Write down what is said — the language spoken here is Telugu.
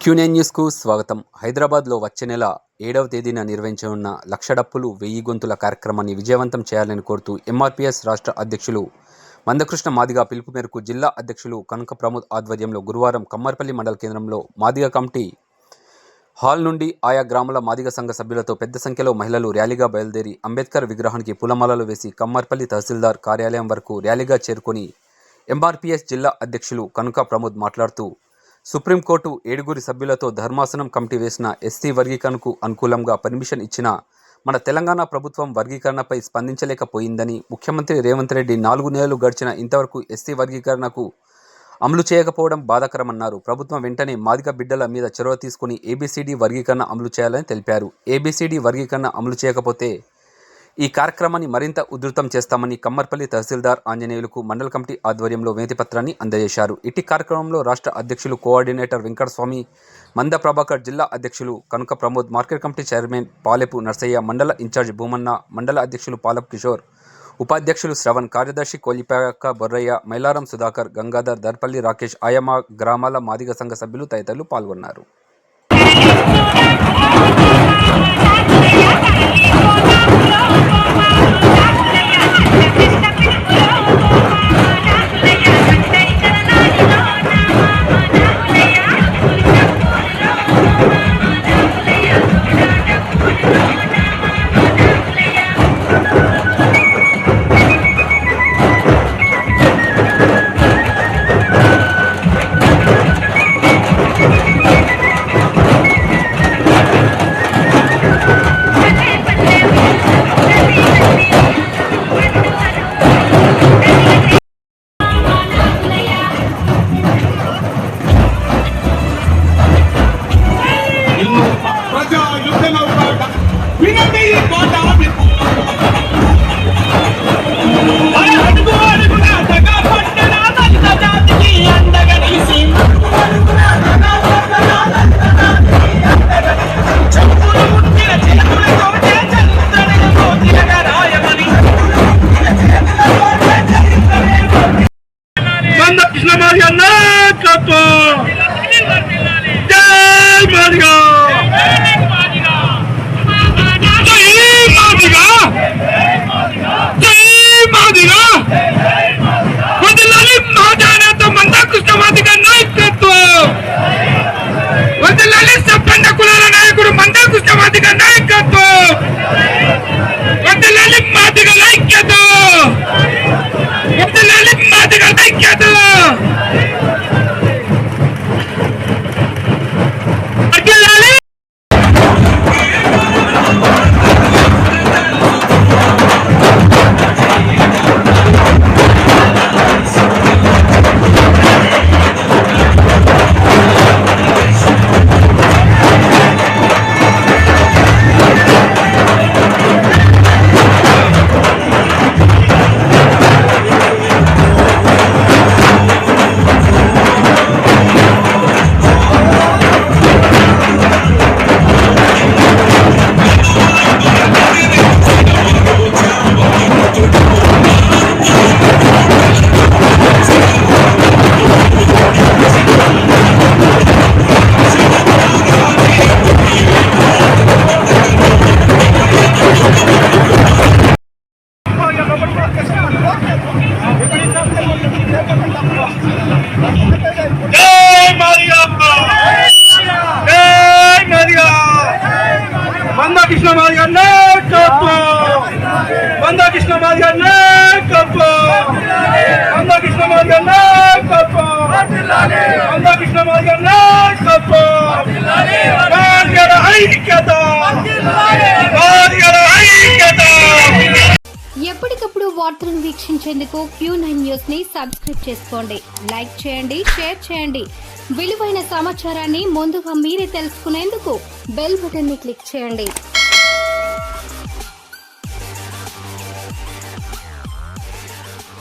Q9 న్యూస్కు స్వాగతం. హైదరాబాద్లో వచ్చే నెల 7వ తేదీన నిర్వహించనున్న లక్ష డప్పులు 1000 గొంతుల కార్యక్రమాన్ని విజయవంతం చేయాలని కోరుతూ ఎంఆర్పీఎస్ రాష్ట్ర అధ్యక్షులు మందకృష్ణ మాదిగ పిలుపు మేరకు జిల్లా అధ్యక్షులు కనక ప్రమోద్ ఆధ్వర్యంలో గురువారం కమ్మర్పల్లి మండల కేంద్రంలో మాదిగ కమిటీ హాల్ నుండి ఆయా గ్రామాల మాదిగ సంఘ సభ్యులతో పెద్ద సంఖ్యలో మహిళలు ర్యాలీగా బయలుదేరి అంబేద్కర్ విగ్రహానికి పూలమాలలు వేసి కమ్మర్పల్లి తహసీల్దార్ కార్యాలయం వరకు ర్యాలీగా చేరుకొని ఎంఆర్పీఎస్ జిల్లా అధ్యక్షులు కనక ప్రమోద్ మాట్లాడుతూ సుప్రీంకోర్టు 7 సభ్యులతో ధర్మాసనం కమిటీ వేసిన ఎస్సీ వర్గీకరణకు అనుకూలంగా పర్మిషన్ ఇచ్చిన మన తెలంగాణ ప్రభుత్వం వర్గీకరణపై స్పందించలేకపోయిందని, ముఖ్యమంత్రి రేవంత్ రెడ్డి 4 నెలలు గడిచిన ఇంతవరకు ఎస్సీ వర్గీకరణకు అమలు చేయకపోవడం బాధాకరమన్నారు. ప్రభుత్వం వెంటనే మాదిగ బిడ్డల మీద చొరవ తీసుకుని ఏబీసీడీ వర్గీకరణ అమలు చేయాలని తెలిపారు. ఏబీసీడీ వర్గీకరణ అమలు చేయకపోతే ఈ కార్యక్రమాన్ని మరింత ఉధృతం చేస్తామని కమ్మర్పల్లి తహసీల్దార్ ఆంజనేయులకు మండల కమిటీ ఆధ్వర్యంలో వినతిపత్రాన్ని అందజేశారు. ఇటీ కార్యక్రమంలో రాష్ట్ర అధ్యక్షులు కోఆర్డినేటర్ వెంకటస్వామి, మంద ప్రభాకర్, జిల్లా అధ్యక్షులు Kanaka Pramod, market committee chairman Palepu Narsaiah, మండల ఇన్ఛార్జ్ భూమన్న, మండల అధ్యక్షులు పాలపు కిషోర్, ఉపాధ్యక్షులు శ్రవణ్, కార్యదర్శి కోలిపాక బొర్రయ్య, మైలారం సుధాకర్, గంగాధర్, దర్పల్లి రాకేష్, ఆయా గ్రామాల మాదిగ సంఘ సభ్యులు తదితరులు పాల్గొన్నారు. ఎప్పటికప్పుడు వార్తలను వీక్షించేందుకు Q9 న్యూస్ ని సబ్స్క్రైబ్ చేసుకోండి, లైక్ చేయండి, షేర్ చేయండి. విలువైన సమాచారాన్ని ముందుగా మీరే తెలుసుకునేందుకు బెల్ బటన్ ని క్లిక్ చేయండి.